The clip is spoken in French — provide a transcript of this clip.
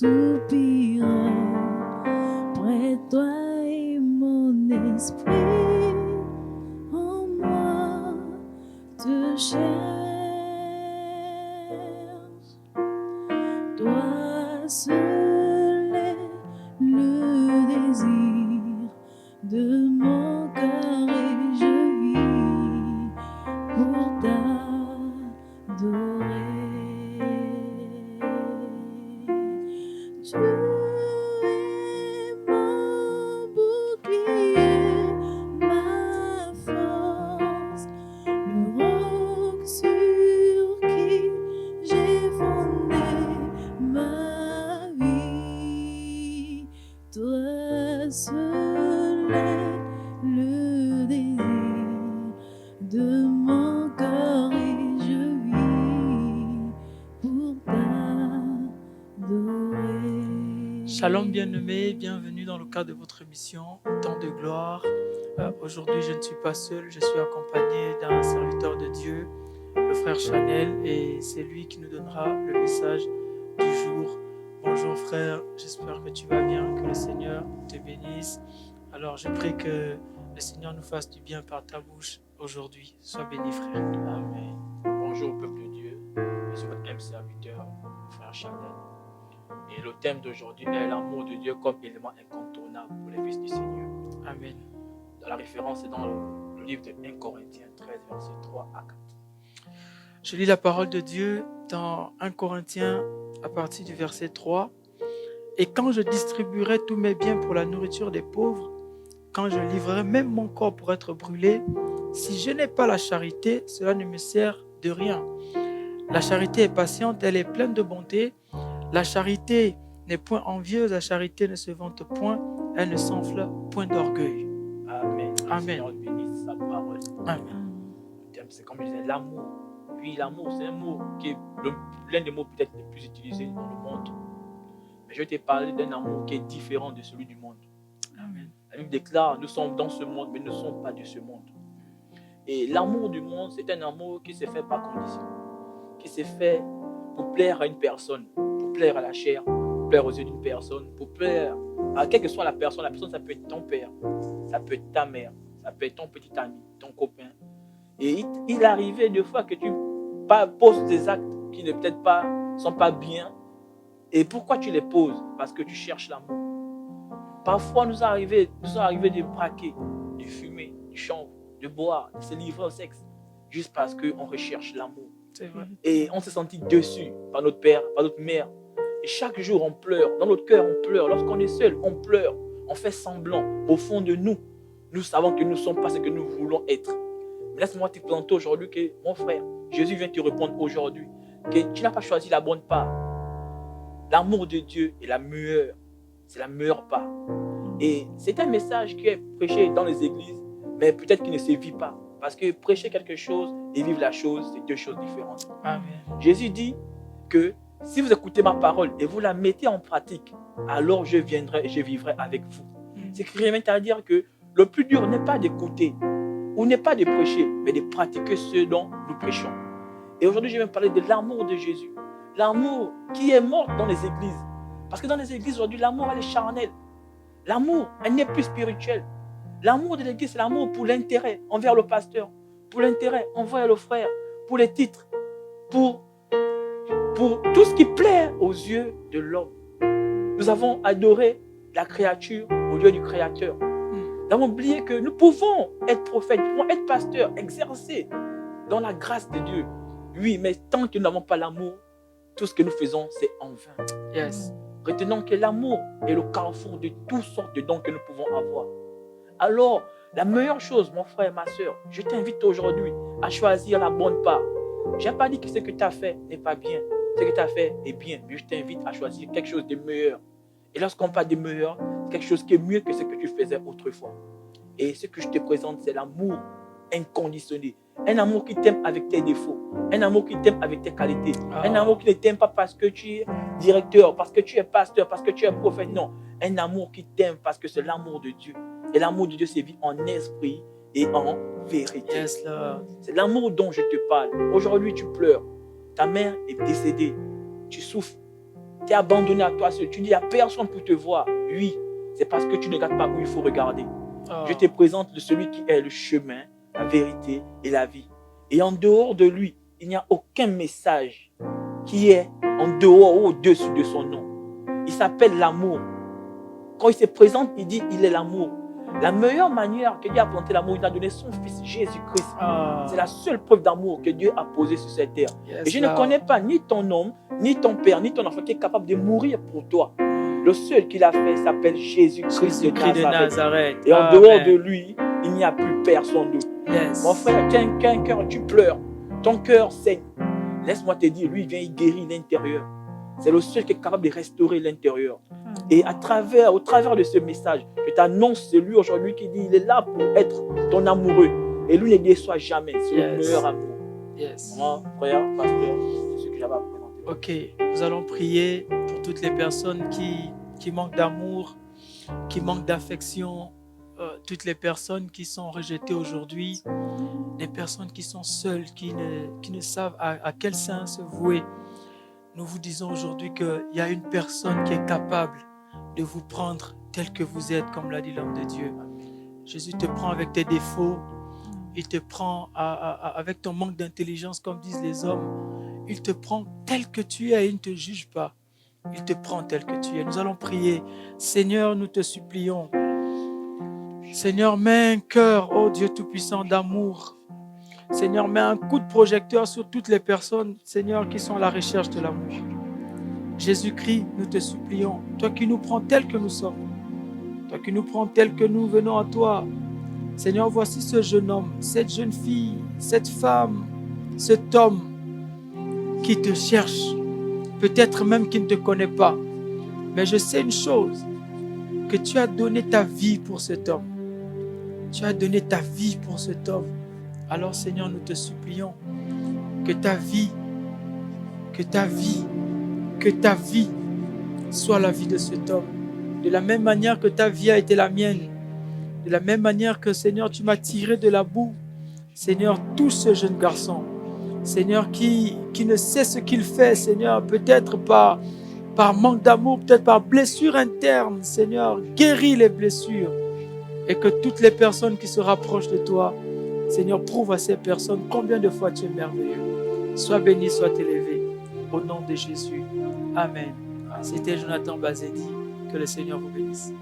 soupirant près de toi et mon esprit en moi te cherche. Toi seul est le désir de mon cœur et je vis pour t'adorer. Tu es mon bouclier, ma force, le roc sur qui j'ai fondé ma vie. Toi seul est le désir de mon cœur et je vis pour t'adorer. Shalom bien-aimés, bienvenue dans le cadre de votre émission Temps de gloire. Aujourd'hui, je ne suis pas seul, je suis accompagné d'un serviteur de Dieu, le frère Chanel, et c'est lui qui nous donnera le message du jour. Bonjour frère, j'espère que tu vas bien, que le Seigneur te bénisse. Alors je prie que le Seigneur nous fasse du bien par ta bouche aujourd'hui. Sois béni frère. Amen. Bonjour peuple de Dieu, je suis votre serviteur, frère Chanel. Et le thème d'aujourd'hui est l'amour de Dieu comme élément incontournable pour les fils du Seigneur. Amen. Dans la référence, c'est dans le livre de 1 Corinthiens 13, versets 3 à 4. Je lis la parole de Dieu dans 1 Corinthiens à partir du verset 3. Et quand je distribuerai tous mes biens pour la nourriture des pauvres, quand je livrerai même mon corps pour être brûlé, si je n'ai pas la charité, cela ne me sert de rien. La charité est patiente, elle est pleine de bonté. La charité n'est point envieuse, la charité ne se vante point, elle ne s'enfle point d'orgueil. Amen. Amen. Seigneur bénisse sa parole. Amen. Le thème, c'est comme je disais, l'amour. Oui, l'amour, c'est un mot qui est l'un des mots peut-être les plus utilisés dans le monde. Mais je vais te parler d'un amour qui est différent de celui du monde. Amen. La Bible déclare, nous sommes dans ce monde, mais nous ne sommes pas de ce monde. Et l'amour du monde, c'est un amour qui s'est fait par condition, qui s'est fait pour plaire à une personne, pour plaire à la chair, pour plaire aux yeux d'une personne, pour plaire à quelle que soit la personne. La personne, ça peut être ton père, ça peut être ta mère, ça peut être ton petit ami, ton copain. Et il arrivait des fois que tu poses des actes qui ne peut-être pas sont pas bien. Et pourquoi tu les poses? Parce que tu cherches l'amour. Parfois, nous arrivons de braquer, de fumer, de chanvre, de boire, de se livrer au sexe, juste parce qu'on recherche l'amour. C'est vrai. Et on s'est senti déçu par notre père, par notre mère. Et chaque jour, on pleure. Dans notre cœur, on pleure. Lorsqu'on est seul, on pleure. On fait semblant. Au fond de nous, nous savons que nous ne sommes pas ce que nous voulons être. Mais laisse-moi te présenter aujourd'hui que, mon frère, Jésus vient te répondre aujourd'hui que tu n'as pas choisi la bonne part. L'amour de Dieu est la meilleure. C'est la meilleure part. Et c'est un message qui est prêché dans les églises, mais peut-être qu'il ne se vit pas. Parce que prêcher quelque chose et vivre la chose, c'est deux choses différentes. Amen. Jésus dit que si vous écoutez ma parole et vous la mettez en pratique, alors je viendrai et je vivrai avec vous. C'est clairement à dire que le plus dur n'est pas d'écouter ou n'est pas de prêcher, mais de pratiquer ce dont nous prêchons. Et aujourd'hui, je vais parler de l'amour de Jésus. L'amour qui est mort dans les églises. Parce que dans les églises aujourd'hui, l'amour, elle est charnelle. L'amour, elle n'est plus spirituelle. L'amour de l'église, c'est l'amour pour l'intérêt envers le pasteur, pour l'intérêt envers le frère, pour les titres, pour tout ce qui plaît aux yeux de l'homme. Nous avons adoré la créature au lieu du créateur. Nous avons oublié que nous pouvons être prophètes, nous pouvons être pasteurs, exercer dans la grâce de Dieu. Oui, mais tant que nous n'avons pas l'amour, tout ce que nous faisons, c'est en vain. Yes. Retenons que l'amour est le carrefour de toutes sortes de dons que nous pouvons avoir. Alors, la meilleure chose, mon frère et ma soeur, je t'invite aujourd'hui à choisir la bonne part. Je n'ai pas dit que ce que tu as fait n'est pas bien. Ce que tu as fait est bien, mais je t'invite à choisir quelque chose de meilleur. Et lorsqu'on parle de meilleur, c'est quelque chose qui est mieux que ce que tu faisais autrefois. Et ce que je te présente, c'est l'amour inconditionné. Un amour qui t'aime avec tes défauts. Un amour qui t'aime avec tes qualités. Un amour qui ne t'aime pas parce que tu es directeur, parce que tu es pasteur, parce que tu es prophète. Non. Un amour qui t'aime parce que c'est l'amour de Dieu. Et l'amour de Dieu se vit en esprit et en vérité. Yes, Lord. C'est l'amour dont je te parle. Aujourd'hui, tu pleures. Ta mère est décédée. Tu souffres. Tu es abandonné à toi seul. Tu dis, il n'y a personne pour te voir. Oui, c'est parce que tu ne regardes pas où il faut regarder. Oh. Je te présente celui qui est le chemin, la vérité et la vie. Et en dehors de lui, il n'y a aucun message qui est en dehors ou au-dessus de son nom. Il s'appelle l'amour. Quand il se présente, il dit il est l'amour. La meilleure manière que Dieu a présenté l'amour, il a donné son fils Jésus-Christ. Ah. C'est la seule preuve d'amour que Dieu a posée sur cette terre. Yes, Et je ne Lord. connais pas ni ton homme, ni ton père, ni ton enfant qui est capable de mourir pour toi. Le seul qu'il a fait s'appelle Jésus-Christ Jésus-Christ de de Nazareth. Nazareth. Et en Amen. dehors de lui, il n'y a plus personne d'autre. Yes. Mon frère, tu as un cœur, tu pleures. Ton cœur saigne. Laisse-moi te dire, lui, il vient, il guérit l'intérieur. C'est le seul qui est capable de restaurer l'intérieur. Et au travers de ce message, je t'annonce celui aujourd'hui qui dit, il est là pour être ton amoureux. Et lui ne déçoit jamais. C'est le meilleur amour. Yes. Moi, frère, pasteur, c'est ce que j'avais à présenter. Ok, nous allons prier pour toutes les personnes qui manquent d'amour, qui manquent d'affection, toutes les personnes qui sont rejetées aujourd'hui, les personnes qui sont seules, qui ne savent à quel sein se vouer. Nous vous disons aujourd'hui qu'il y a une personne qui est capable de vous prendre tel que vous êtes, comme l'a dit l'homme de Dieu. Jésus te prend avec tes défauts, il te prend avec ton manque d'intelligence, comme disent les hommes. Il te prend tel que tu es et il ne te juge pas. Il te prend tel que tu es. Nous allons prier. Seigneur, nous te supplions. Seigneur, mets un cœur, oh Dieu Tout-Puissant, d'amour. Seigneur, mets un coup de projecteur sur toutes les personnes, Seigneur, qui sont à la recherche de l'amour. Jésus-Christ, nous te supplions. Toi qui nous prends tels que nous sommes. Toi qui nous prends tels que nous venons à toi. Seigneur, voici ce jeune homme, cette jeune fille, cette femme, cet homme qui te cherche, peut-être même qui ne te connaît pas. Mais je sais une chose, que tu as donné ta vie pour cet homme. Tu as donné ta vie pour cet homme. Alors Seigneur, nous te supplions que ta vie soit la vie de cet homme. De la même manière que ta vie a été la mienne. De la même manière que Seigneur, tu m'as tiré de la boue. Seigneur, touche ce jeune garçon. Seigneur, qui ne sait ce qu'il fait, Seigneur, peut-être par manque d'amour, peut-être par blessure interne. Seigneur, guéris les blessures. Et que toutes les personnes qui se rapprochent de toi, Seigneur, prouve à ces personnes combien de fois tu es merveilleux. Sois béni, sois élevé. Au nom de Jésus. Amen. C'était Jonathan Bazedi. Que le Seigneur vous bénisse.